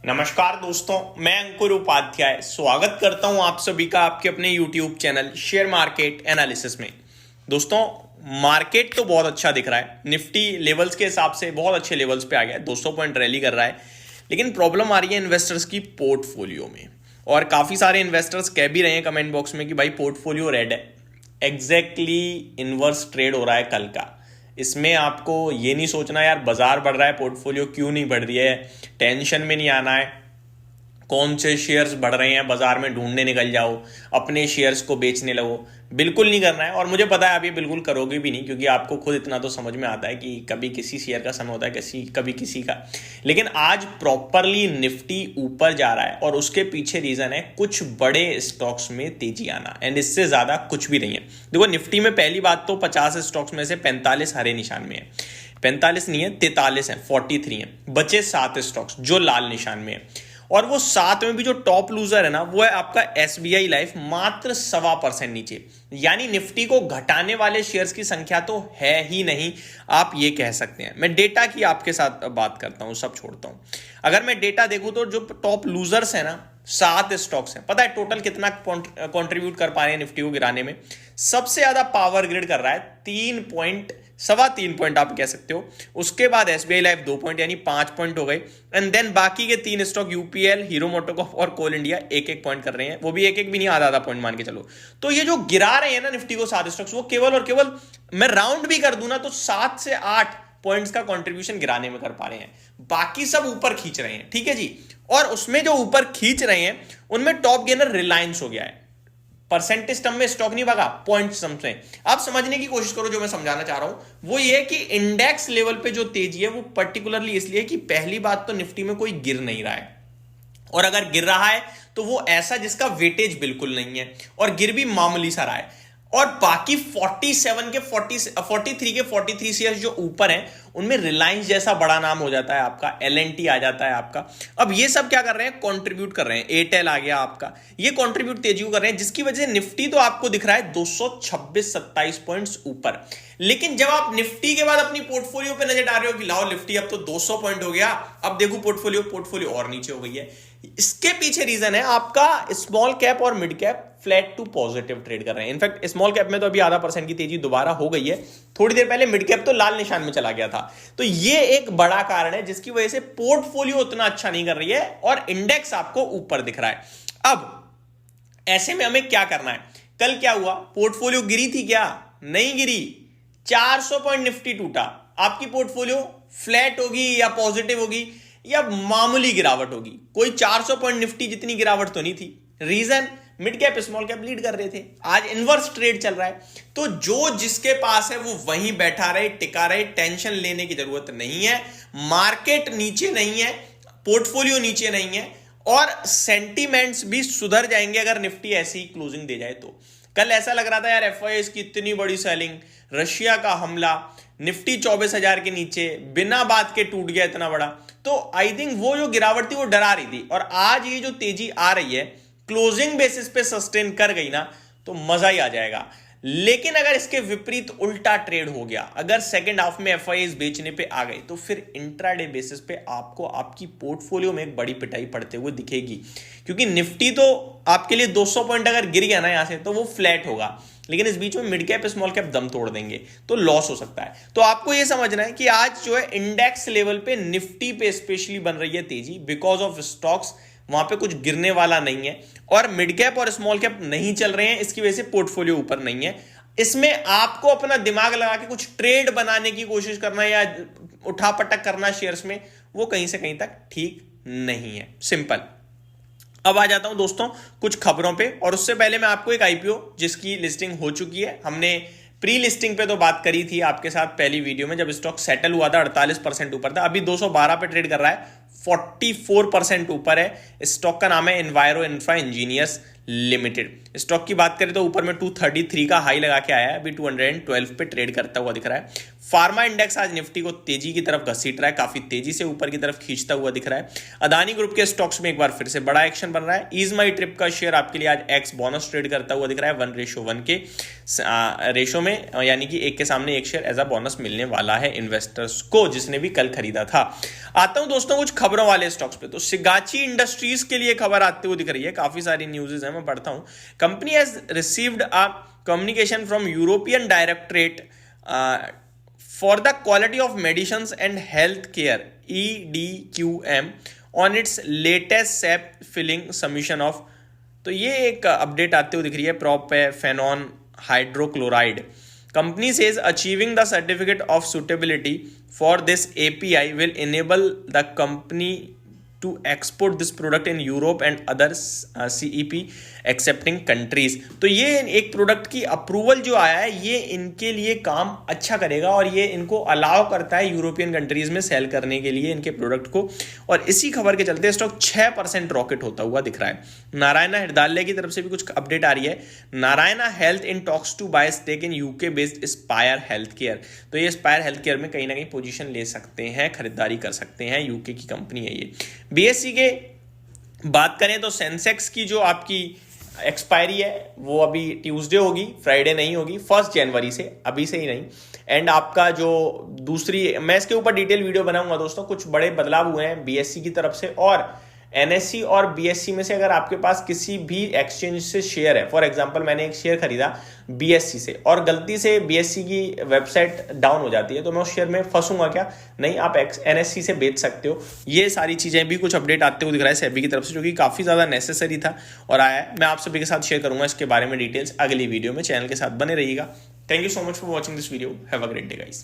नमस्कार दोस्तों, मैं अंकुर उपाध्याय स्वागत करता हूं आप सभी का आपके अपने YouTube channel share market analysis में। दोस्तों, मार्केट तो बहुत अच्छा दिख रहा है। निफ्टी लेवल्स के हिसाब से बहुत अच्छे लेवल्स पे आ गया है, 200 पॉइंट रैली कर रहा है। लेकिन प्रॉब्लम आ रही है इन्वेस्टर्स की पोर्टफोलियो में, और काफ़ी सारे इन्वेस्टर्स कह भी रहे हैं कमेंट बॉक्स में कि भाई पोर्टफोलियो रेड है। एग्जैक्टली इनवर्स ट्रेड हो रहा है कल का। इसमें आपको ये नहीं सोचना यार बाजार बढ़ रहा है पोर्टफोलियो क्यों नहीं बढ़ रही है, टेंशन में नहीं आना है कौन से शेयर्स बढ़ रहे हैं बाजार में ढूंढने निकल जाओ, अपने शेयर्स को बेचने लगो। बिल्कुल नहीं करना है, और मुझे पता है आप ये बिल्कुल करोगे भी नहीं, क्योंकि आपको खुद इतना तो समझ में आता है कि कभी किसी शेयर का समय होता है कभी किसी का। लेकिन आज प्रॉपरली निफ्टी ऊपर जा रहा है, और उसके पीछे रीजन है कुछ बड़े स्टॉक्स में तेजी आना, एंड इससे ज्यादा कुछ भी नहीं है। देखो, निफ्टी में पहली बात तो 50 स्टॉक्स में से 45 हरे निशान में है, 45 नहीं है 43 है, 43 है, बचे 7 स्टॉक्स जो लाल निशान में है। और वो 7 में भी जो टॉप लूजर है ना, वो है आपका SBI लाइफ, मात्र 1.25% नीचे। यानी निफ्टी को घटाने वाले शेयर्स की संख्या तो है ही नहीं, आप ये कह सकते हैं। मैं डेटा की आपके साथ बात करता हूं, सब छोड़ता हूं। अगर मैं डेटा देखूं तो जो टॉप लूजर्स है ना, 7 स्टॉक्स हैं। पता है टोटल कितना कंट्रीब्यूट कर पा रहे हैं निफ्टी को गिराने में? सबसे ज्यादा पावर ग्रिड कर रहा है 3 पॉइंट आप कह सकते हो। उसके बाद SBI लाइफ 2 पॉइंट, यानी 5 पॉइंट हो गए। एंड देन बाकी के 3 स्टॉक UPL, हीरो मोटोकॉर्प और कोल इंडिया 1-1 पॉइंट कर रहे हैं। वो भी 1-1 भी नहीं, आधा पॉइंट मान के चलो। तो ये जो गिरा रहे हैं ना निफ्टी को 7 स्टॉक्स, वो केवल और केवल, मैं राउंड भी कर दूं ना तो 7 से 8 पॉइंट्स का कंट्रीब्यूशन गिराने में कर पा रहे हैं। बाकी सब ऊपर खींच रहे हैं, ठीक है जी। और उसमें जो ऊपर खींच रहे हैं उनमें टॉप गेनर रिलायंस हो गया है। परसेंटेज टर्म में स्टॉक नहीं भागा, पॉइंट टर्म में। आप समझने की कोशिश करो, जो मैं समझाना चाह रहा हूं वो ये कि इंडेक्स लेवल पे जो तेजी है वो पर्टिकुलरली इसलिए कि पहली बात तो निफ्टी में कोई गिर नहीं रहा है, और अगर गिर रहा है तो वो ऐसा जिसका वेटेज बिल्कुल नहीं है, और गिर भी मामूली सा रहा है। और बाकी 43 के 43 शेयर्स जो ऊपर हैं उनमें रिलायंस जैसा बड़ा नाम हो जाता है आपका, L&T आ जाता है आपका। अब ये सब क्या कर रहे हैं? कंट्रीब्यूट कर रहे हैं। एयरटेल आ गया आपका, ये कंट्रीब्यूट तेजी कर रहे हैं, जिसकी वजह से निफ्टी तो आपको दिख रहा है 226-27 पॉइंट्स ऊपर। लेकिन जब आप निफ्टी के बाद अपनी पोर्टफोलियो पे नजर डाल रहे हो कि लाओ निफ्टी अब तो 200 पॉइंट हो गया, अब देखो पोर्टफोलियो और नीचे हो गई है। इसके पीछे रीजन है आपका स्मॉल कैप और mid cap flat to positive trade कर रहे हैं। इनफैक्ट स्मॉल कैप में तो अभी 0.5% की तेजी दोबारा हो गई है। थोड़ी देर पहले मिड कैप तो लाल निशान में चला गया था। तो ये एक बड़ा कारण है जिसकी वजह से पोर्टफोलियो उतना अच्छा नहीं कर रही है, और इंडेक्स आपको ऊपर दिख रहा है। अब ऐसे में हमें क्या करना है? कल क्या हुआ? पोर्टफोलियो गिरी थी क्या? नहीं गिरी। 400 पॉइंट निफ्टी टूटा। आपकी पोर्टफोलियो फ्लैट होगी या पॉजिटिव होगी या मामूली गिरावट होगी? कोई 400 पॉइंट निफ्टी जितनी गिरावट तो नहीं थी। Reason, mid cap small cap lead कर रहे थे। आज इनवर्स ट्रेड चल रहा है, तो जो जिसके पास है वो वहीं बैठा रहे, टिका रहे, टेंशन लेने की जरूरत नहीं है। मार्केट नीचे नहीं है, पोर्टफोलियो नीचे नहीं है, और सेंटीमेंट्स भी सुधर जाएंगे अगर निफ्टी ऐसी ही क्लोजिंग दे जाए तो। कल ऐसा लग रहा था यार FIIs की इतनी बड़ी सेलिंग, रशिया का हमला, निफ्टी 24,000 के नीचे बिना बात के टूट गया इतना बड़ा। तो आई थिंक वो जो गिरावट थी वो डरा रही थी, और आज ये जो तेजी आ रही है क्लोजिंग बेसिस पे सस्टेन कर गई ना तो मजा ही आ जाएगा। लेकिन अगर इसके विपरीत उल्टा ट्रेड हो गया, अगर सेकंड हाफ में FIIs बेचने पे आ गए, तो फिर इंट्राडे बेसिस पे आपको आपकी पोर्टफोलियो में एक बड़ी पिटाई पड़ते हुए दिखेगी। क्योंकि निफ्टी तो आपके लिए 200 पॉइंट अगर गिर गया ना यहां से तो वो फ्लैट होगा, लेकिन इस बीच में मिड कैप स्मॉल कैप दम तोड़ देंगे तो लॉस हो सकता है। तो आपको यह समझना है कि आज जो है इंडेक्स लेवल पे निफ्टी पे स्पेशली बन रही है तेजी, बिकॉज ऑफ स्टॉक्स वहां पे कुछ गिरने वाला नहीं है, और मिड कैप और स्मॉल कैप नहीं चल रहे हैं, इसकी वजह से पोर्टफोलियो ऊपर नहीं है। इसमें आपको अपना दिमाग लगा के कुछ ट्रेड बनाने की कोशिश करना या उठापटक करना शेयर्स में, वो कहीं से कहीं तक ठीक नहीं है। सिंपल। अब आ जाता हूं दोस्तों कुछ खबरों पे, और उससे पहले मैं आपको एक IPO जिसकी लिस्टिंग हो चुकी है, हमने प्री लिस्टिंग पे तो बात करी थी आपके साथ पहली वीडियो में, जब स्टॉक सेटल हुआ था 48% ऊपर था, अभी 212 पे ट्रेड कर रहा है, 44% ऊपर है। स्टॉक का नाम है enviro infra engineers limited. Stock की बात करें तो ऊपर में 233 का हाई लगा के आया है, अभी 212 पे ट्रेड करता हुआ दिख रहा है। फार्मा इंडेक्स आज निफ्टी को तेजी की तरफ घसीट रहा है, काफी तेजी से ऊपर की तरफ खींचता हुआ दिख रहा है। अदानी ग्रुप के स्टॉक्स में एक बार फिर से बड़ा एक्शन बन रहा है। ईज माई ट्रिप का शेयर आपके लिए आज एक्स बोनस ट्रेड करता हुआ दिख रहा है, 1:1 के रेशो में, यानी कि एक के सामने एक शेयर एज अ बोनस मिलने वाला है इन्वेस्टर्स को, जिसने भी कल खरीदा था। आता हूं दोस्तों कुछ खबर खबरों वाले स्टॉक्स पे, तो सिगाची इंडस्ट्रीज के लिए खबर आते हुए दिख रही है, काफी सारी न्यूज़ है, मैं पढ़ता हूं। Company has received a communication from European directorate for the quality of medicines and health care EDQM on its latest CEP filing submission of. तो ये एक अपडेट आते हुए दिख रही है, propafenone hydrochloride. Company says achieving the certificate of suitability for this API will enable the company to export this product in Europe and other CEP accepting countries। तो ये एक प्रोडक्ट की अप्रूवल जो आया है, ये इनके लिए काम अच्छा करेगा और ये इनको अलाउ करता है यूरोपियन कंट्रीज में सेल करने के लिए इनके प्रोडक्ट को। और इसी खबर के चलते स्टॉक 6% रॉकेट होता हुआ दिख रहा है। नारायणा हृदयालय की तरफ से भी कुछ अपडेट आ रही है। Narayana health in talks to buy stake in UK based Spire health care. तो ये स्पायर हेल्थ केयर में कहीं ना कहीं पोजीशन ले सकते हैं, खरीदारी कर सकते हैं, यूके की कंपनी है ये। BSE के बात करें तो सेंसेक्स की जो आपकी एक्सपायरी है वो अभी ट्यूसडे होगी, फ्राइडे नहीं होगी, 1 जनवरी से, अभी से ही नहीं। एंड आपका जो दूसरी, मैं इसके ऊपर डिटेल वीडियो बनाऊंगा दोस्तों, कुछ बड़े बदलाव हुए हैं BSE की तरफ से। और NSE और BSE में से अगर आपके पास किसी भी एक्सचेंज से शेयर है, फॉर एग्जांपल मैंने एक शेयर खरीदा BSE से और गलती से BSE की वेबसाइट डाउन हो जाती है, तो मैं उस शेयर में फंसूंगा क्या? नहीं, आप NSE से बेच सकते हो। ये सारी चीजें भी कुछ अपडेट आते हुए दिख रहा है सेबी की तरफ से, जो कि काफी ज्यादा नेसेसरी था और आया है। मैं आप सभी के साथ शेयर करूंगा इसके बारे में डिटेल्स अगली वीडियो में। चैनल के साथ बने रहिएगा। Thank you so much for watching this video. Have a great day guys.